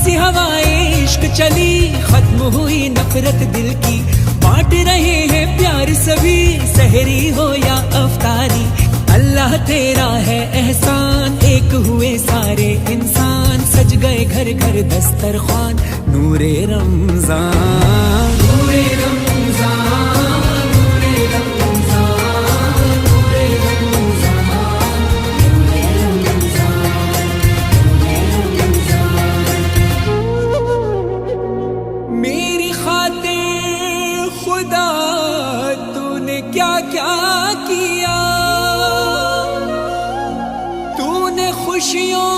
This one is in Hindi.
सी हवाएं इश्क चली, खत्म हुई नफरत दिल की, बांट रहे हैं प्यार सभी, सहरी हो या अफ्तारी। अल्लाह तेरा है एहसान, एक हुए सारे इंसान, सज गए घर घर दस्तरखान, नूरे रमजान, नूरे रमजान, नूरे रमजान, नूरे रमजान, नूरे रमजान, नूरे रमजान। मेरी खातिर खुदा तूने क्या क्या किया, तूने खुशियों